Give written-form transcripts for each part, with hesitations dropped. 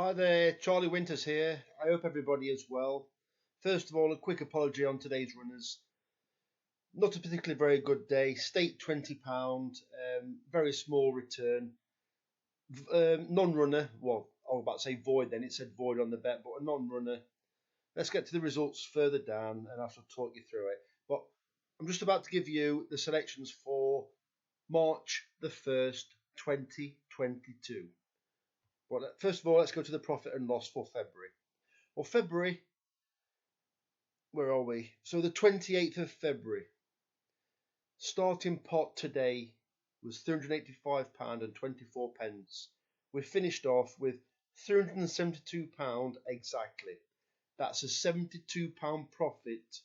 Hi there, Charlie Winters here. I hope everybody is well. First of all, a quick apology on today's runners. Not a particularly very good day. Stake £20, very small return. Non-runner, well, I was about to say void then, it said void on the bet, but a non-runner. Let's get to the results further down and I shall talk you through it. But I'm just about to give you the selections for March the 1st, 2022. Well, first of all, let's go to the profit and loss for February. Well, February, where are we? So the 28th of February, starting pot today was £385.24. We finished off with £372 exactly. That's a £72 profit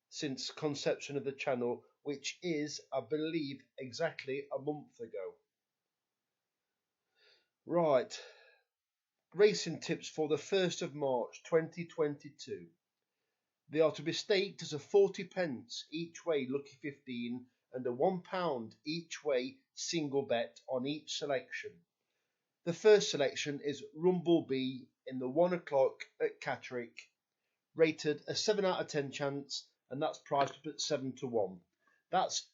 since conception of the channel, which is, I believe, exactly a month ago. Right. Racing tips for the 1st of March 2022. They are to be staked as a 40p each way lucky 15 and a £1 each way single bet on each selection. The first selection is Rumble B in the 1 o'clock at Catterick, rated a 7 out of 10 chance, and that's priced up at 7 to 1. That's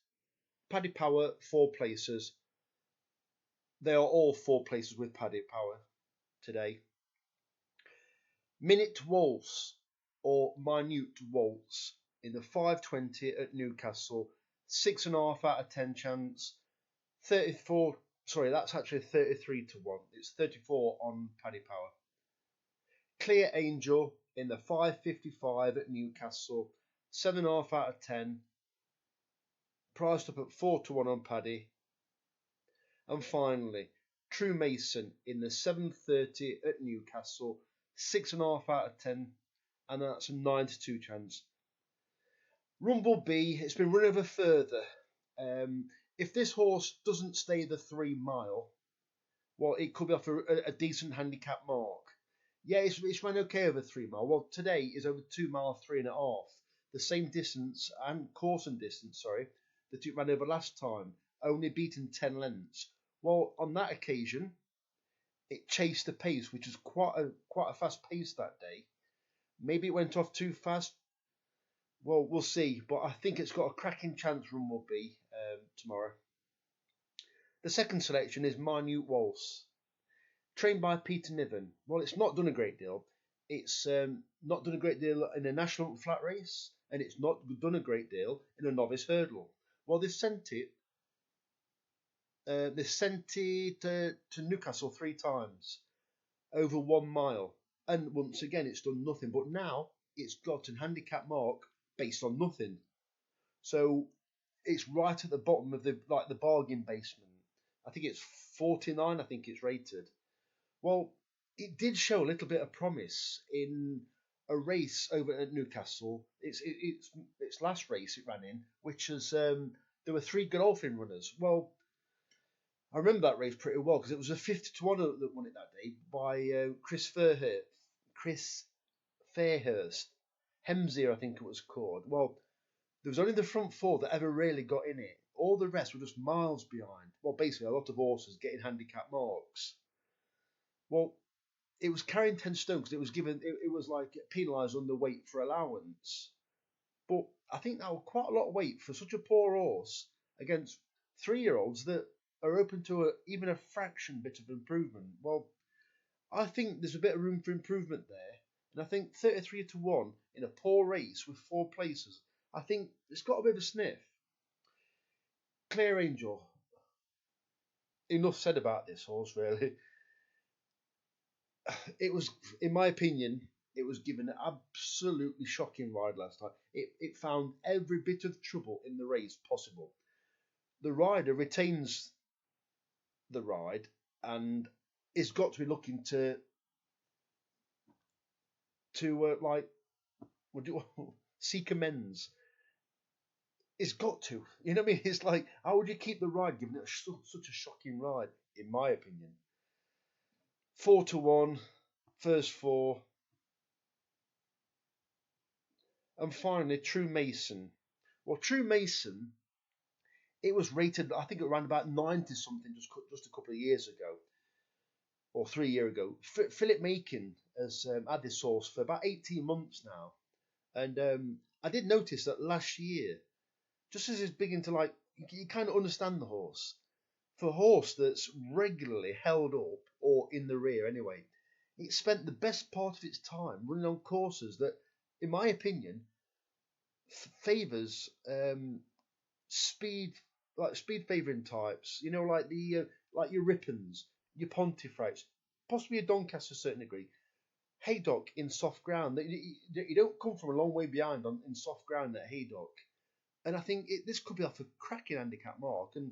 Paddy Power 4 places. They are all 4 places with Paddy Power today. Minute Waltz or Minute Waltz in the 520 at Newcastle, 6.5 out of 10 chance, 34. Sorry, that's actually 33 to 1. It's 34 on Paddy Power. Clear Angel in the 555 at Newcastle, 7.5 out of 10, priced up at 4 to 1 on Paddy. And finally, True Mason in the 730 at Newcastle, 6.5 out of 10, and that's a 9 to 2 chance. Rumble B, it's been run over further. If this horse doesn't stay the 3 mile, well, it could be off a decent handicap mark. Yeah, it's run okay over 3 mile. Well, today is over 2 mile, 3.5. The same distance and course and distance, that it ran over last time, only beaten 10 lengths. Well, on that occasion, it chased the pace, which was quite a fast pace that day. Maybe it went off too fast. Well, we'll see, but I think it's got a cracking chance Rumble B tomorrow. The second selection is Minute Waltz, trained by Peter Niven. Well, it's not done a great deal. It's not done a great deal in a national flat race, and it's not done a great deal in a novice hurdle. Well, they sent it to Newcastle 3 times, over 1 mile, and once again it's done nothing. But now it's got a handicap mark based on nothing, so it's right at the bottom of the bargain basement. I think it's 49. I think it's rated. Well, it did show a little bit of promise in a race over at Newcastle. Its last race it ran in, which was there were 3 Godolphin runners. Well, I remember that race pretty well because it was a 50 to 1 that won it that day by Chris Fairhurst. Hemsier, I think it was called. Well, there was only the front 4 that ever really got in it. All the rest were just miles behind. Well, basically, a lot of horses getting handicap marks. Well, it was carrying 10 stone because it was given. It was like penalised underweight for allowance. But I think that was quite a lot of weight for such a poor horse against 3-year-olds that are open to even a fraction bit of improvement. Well, I think there's a bit of room for improvement there. And I think 33 to 1 in a poor race with 4 places, I think it's got a bit of a sniff. Clear Angel. Enough said about this horse, really. It was, in my opinion, it was given an absolutely shocking ride last time. It found every bit of trouble in the race possible. The rider retains the ride and is got to be looking to seek amends. It's got to. You know what I mean? It's like, how would you keep the ride given it such a shocking ride, in my opinion? 4 to 1, first 4. And finally, True Mason. Well, True Mason, it was rated, I think, around about 90 something just a couple of years ago. or 3 year ago. Philip Macon has had this horse for about 18 months now, and I did notice that last year, just as he's beginning to like, you kind of understand the horse. For a horse that's regularly held up or in the rear anyway, it spent the best part of its time running on courses that, in my opinion, favours speed, like speed favouring types. You know, like your Rippons, your Pontefract, possibly a Doncaster to a certain degree. Haydock in soft ground. You don't come from a long way behind in soft ground at Haydock. And I think this could be off a cracking handicap mark. And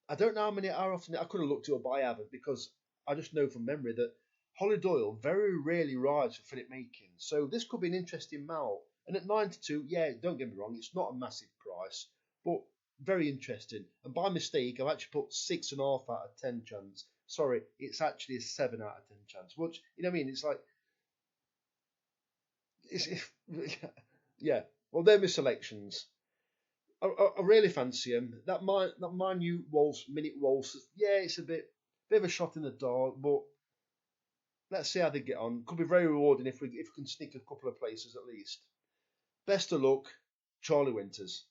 I don't know how often I could have looked it up, but I haven't because I just know from memory that Holly Doyle very rarely rides for Philip Macon. So this could be an interesting mount. And at 92, yeah, don't get me wrong, it's not a massive price, but very interesting. And by mistake, I've actually put 6.5 out of 10 chance. Sorry, it's actually a 7 out of 10 chance. Which, you know what I mean? It's like, it's, yeah. Well, they're my selections. I really fancy him. That minute waltz, yeah, it's a bit of a shot in the dark, but let's see how they get on. Could be very rewarding if we can sneak a couple of places at least. Best of luck, Charlie Winters.